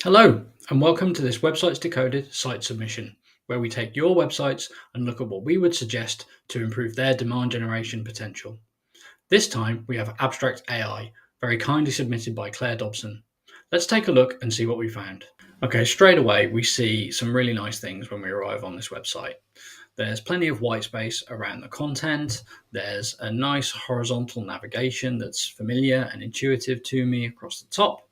Hello, and welcome to this Websites Decoded site submission, where we take your websites and look at what we would suggest to improve their demand generation potential. This time we have abstrakt.ai, very kindly submitted by Claire Dobson. Let's take a look and see what we found. Okay, straight away we see some really nice things when we arrive on this website. There's plenty of white space around the content. There's a nice horizontal navigation that's familiar and intuitive to me across the top.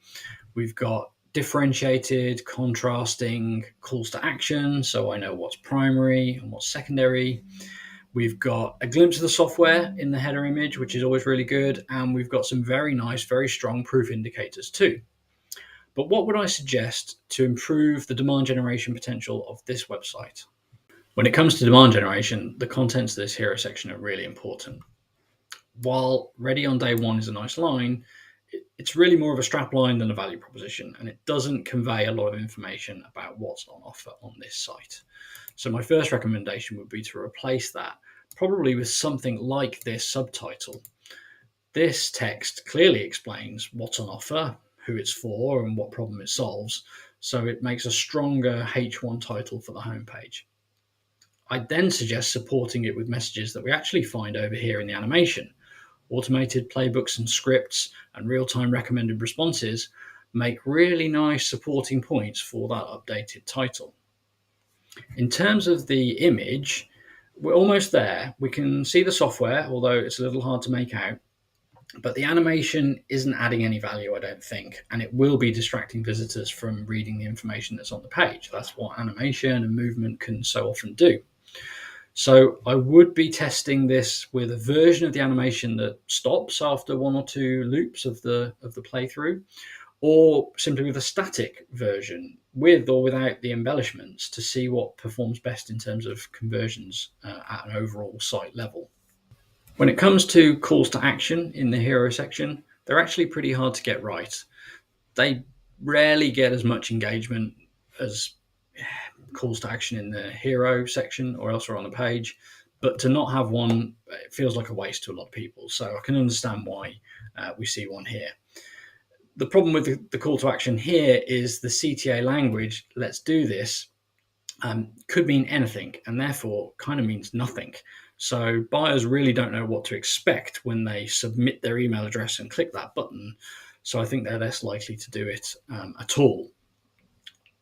We've got differentiated, contrasting calls to action, so I know what's primary and what's secondary. We've got a glimpse of the software in the header image, which is always really good, and we've got some very nice, very strong proof indicators too. But what would I suggest to improve the demand generation potential of this website? When it comes to demand generation, the contents of this hero section are really important. While ready on day one is a nice line, it's really more of a strap line than a value proposition, and it doesn't convey a lot of information about what's on offer on this site. So my first recommendation would be to replace that probably with something like this subtitle. This text clearly explains what's on offer, who it's for, and what problem it solves, so it makes a stronger H1 title for the homepage. I'd then suggest supporting it with messages that we actually find over here in the animation. Automated playbooks and scripts and real-time recommended responses make really nice supporting points for that updated title. In terms of the image, we're almost there. We can see the software, although it's a little hard to make out, but the animation isn't adding any value, I don't think, and it will be distracting visitors from reading the information that's on the page. That's what animation and movement can so often do. So I would be testing this with a version of the animation that stops after one or two loops of the playthrough, or simply with a static version with or without the embellishments to see what performs best in terms of conversions at an overall site level. When it comes to calls to action in the hero section, they're actually pretty hard to get right. They rarely get as much engagement as calls to action in the hero section or elsewhere on the page, but to not have one, it feels like a waste to a lot of people. So I can understand why we see one here. The problem with the call to action here is the CTA language, let's do this, could mean anything and therefore kind of means nothing. So buyers really don't know what to expect when they submit their email address and click that button. So I think they're less likely to do it at all.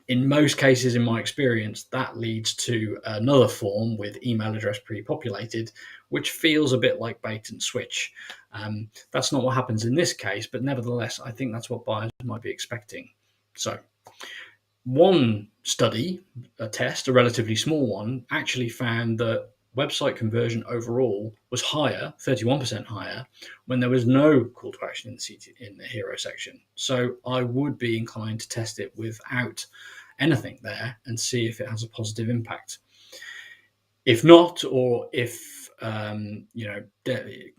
In most cases, in my experience, that leads to another form with email address pre-populated, which feels a bit like bait and switch. That's not what happens in this case, but nevertheless, I think that's what buyers might be expecting. So one study, a test, a relatively small one, actually found that website conversion overall was higher, 31% higher, when there was no call to action in the hero section. So I would be inclined to test it without anything there and see if it has a positive impact. If not, or if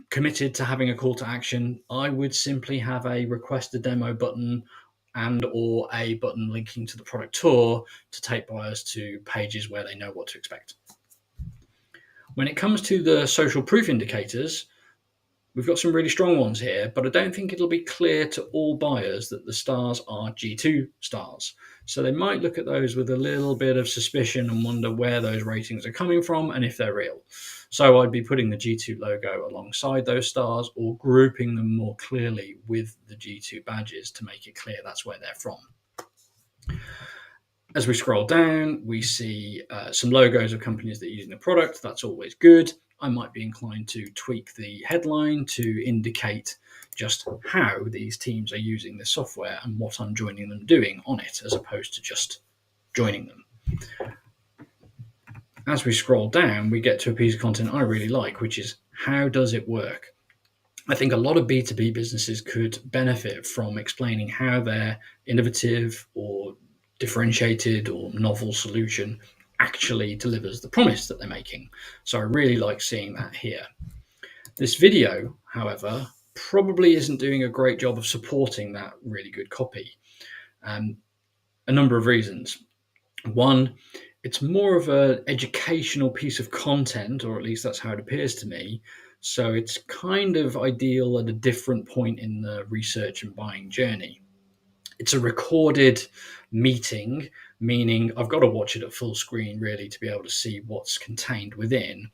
committed to having a call to action, I would simply have a request a demo button and or a button linking to the product tour to take buyers to pages where they know what to expect. When it comes to the social proof indicators, we've got some really strong ones here, but I don't think it'll be clear to all buyers that the stars are G2 stars. So they might look at those with a little bit of suspicion and wonder where those ratings are coming from and if they're real. So I'd be putting the G2 logo alongside those stars or grouping them more clearly with the G2 badges to make it clear that's where they're from. As we scroll down, we see some logos of companies that are using the product. That's always good. I might be inclined to tweak the headline to indicate just how these teams are using this software and what I'm joining them doing on it, as opposed to just joining them. As we scroll down, we get to a piece of content I really like, which is how does it work? I think a lot of B2B businesses could benefit from explaining how their innovative or differentiated or novel solution actually delivers the promise that they're making. So I really like seeing that here. This video, however, probably isn't doing a great job of supporting that really good copy. A number of reasons. One, It's more of an educational piece of content, or at least that's how it appears to me. So it's kind of ideal at a different point in the research and buying journey. It's a recorded meeting, meaning I've got to watch it at full screen really to be able to see what's contained within.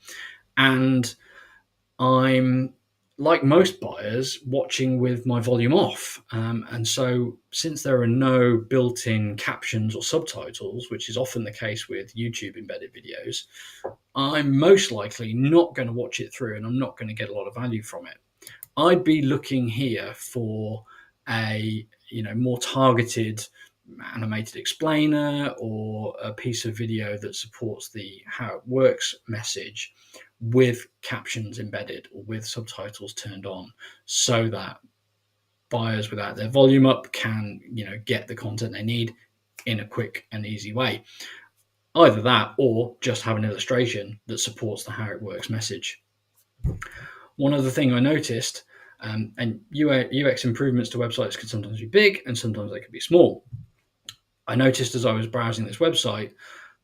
And I'm, like most buyers, watching with my volume off. And so, since there are no built in captions or subtitles, which is often the case with YouTube embedded videos, I'm most likely not going to watch it through and I'm not going to get a lot of value from it. I'd be looking here for a more targeted animated explainer or a piece of video that supports the how it works message with captions embedded or with subtitles turned on, so that buyers without their volume up can get the content they need in a quick and easy way. Either that or just have an illustration that supports the how it works message. One other thing I noticed, and UX improvements to websites can sometimes be big and sometimes they can be small. I noticed as I was browsing this website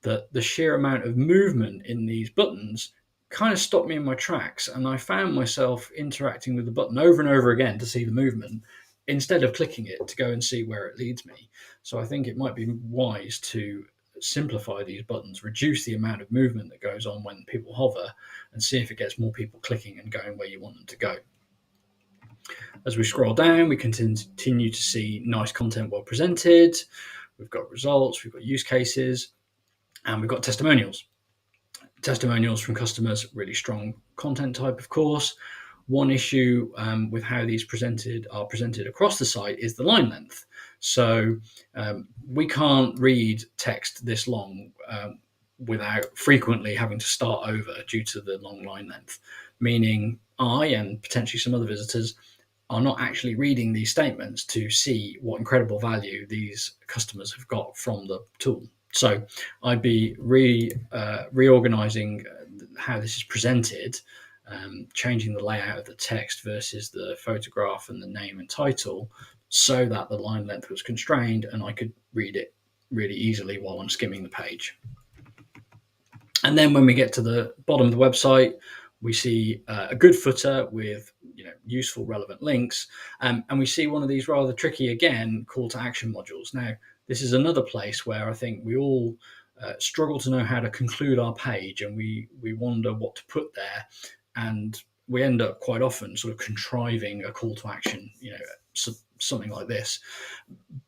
that the sheer amount of movement in these buttons kind of stopped me in my tracks, and I found myself interacting with the button over and over again to see the movement instead of clicking it to go and see where it leads me. So I think it might be wise to simplify these buttons, reduce the amount of movement that goes on when people hover, and see if it gets more people clicking and going where you want them to go. As we scroll down, we continue to see nice content well presented. We've got results, we've got use cases, and we've got testimonials. Testimonials from customers, really strong content type, of course. One issue with how these are presented across the site is the line length. So we can't read text this long without frequently having to start over due to the long line length, meaning I and potentially some other visitors are not actually reading these statements to see what incredible value these customers have got from the tool. So I'd be reorganizing how this is presented, changing the layout of the text versus the photograph and the name and title, so that the line length was constrained and I could read it really easily while I'm skimming the page. And then when we get to the bottom of the website, we see a good footer with useful, relevant links, and we see one of these rather tricky, again, call to action modules. Now, this is another place where I think we all struggle to know how to conclude our page, and we wonder what to put there, and we end up quite often sort of contriving a call to action, something like this.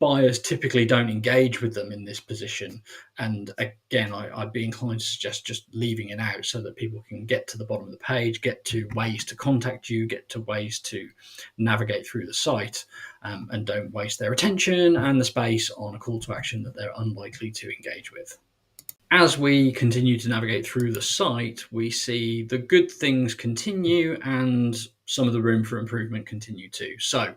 Buyers typically don't engage with them in this position, and again, I'd be inclined to suggest just leaving it out so that people can get to the bottom of the page, get to ways to contact you, get to ways to navigate through the site, and don't waste their attention and the space on a call to action that they're unlikely to engage with. As we continue to navigate through the site, we see the good things continue and some of the room for improvement continue too. So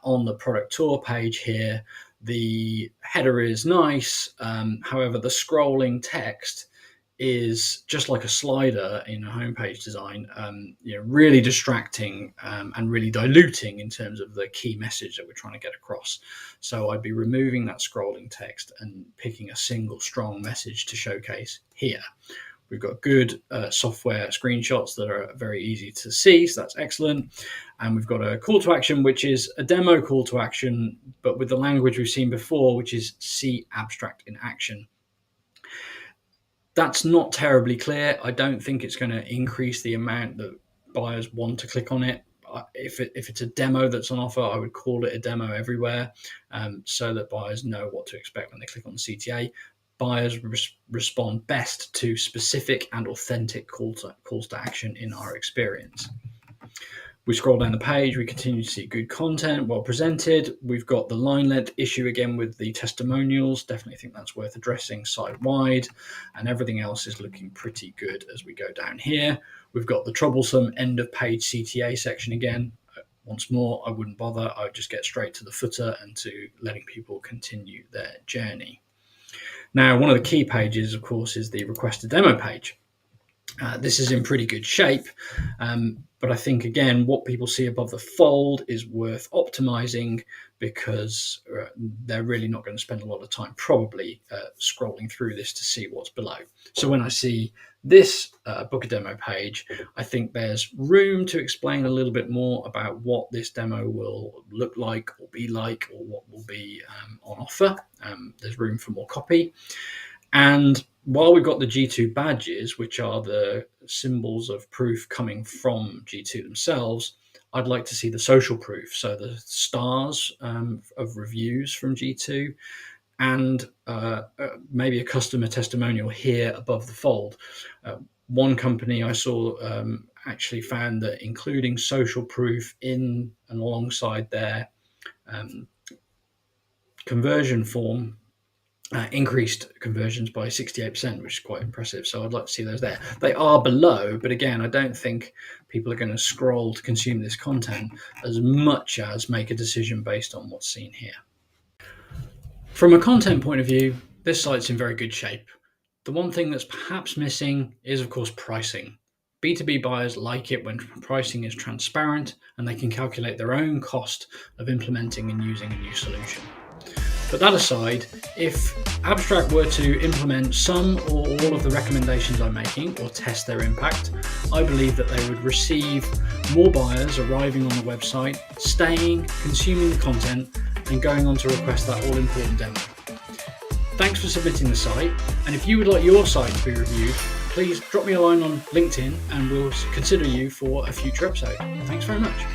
on the product tour page here, the header is nice. However, the scrolling text is just like a slider in a homepage design, really distracting and really diluting in terms of the key message that we're trying to get across. So I'd be removing that scrolling text and picking a single strong message to showcase here. We've got good software screenshots that are very easy to see, so that's excellent. And we've got a call to action, which is a demo call to action, but with the language we've seen before, which is see abstract in action. That's not terribly clear. I don't think it's going to increase the amount that buyers want to click on it. If it's a demo that's on offer, I would call it a demo everywhere, so that buyers know what to expect when they click on the CTA. Buyers respond best to specific and authentic calls to action in our experience. We scroll down the page, we continue to see good content, well presented. We've got the line length issue again with the testimonials. Definitely think that's worth addressing site-wide, and everything else is looking pretty good as we go down here. We've got the troublesome end of page CTA section again. Once more, I wouldn't bother. I would just get straight to the footer and to letting people continue their journey. Now, one of the key pages, of course, is the request a demo page. This is in pretty good shape, but I think again what people see above the fold is worth optimizing, because they're really not going to spend a lot of time probably scrolling through this to see what's below. So when I see this book a demo page, I think there's room to explain a little bit more about what this demo will look like or be like, or what will be on offer. There's room for more copy. And while we've got the G2 badges, which are the symbols of proof coming from G2 themselves, I'd like to see the social proof. So the stars of reviews from G2, and maybe a customer testimonial here above the fold. One company I saw actually found that including social proof in and alongside their conversion form increased conversions by 68%, which is quite impressive. So I'd like to see those there. They are below, but again, I don't think people are going to scroll to consume this content as much as make a decision based on what's seen here. From a content point of view, this site's in very good shape. The one thing that's perhaps missing is, of course, pricing. B2B buyers like it when pricing is transparent and they can calculate their own cost of implementing and using a new solution. But that aside, if Abstract were to implement some or all of the recommendations I'm making, or test their impact, I believe that they would receive more buyers arriving on the website, staying, consuming the content, and going on to request that all-important demo. Thanks for submitting the site, and if you would like your site to be reviewed, please drop me a line on LinkedIn and we'll consider you for a future episode. Thanks very much.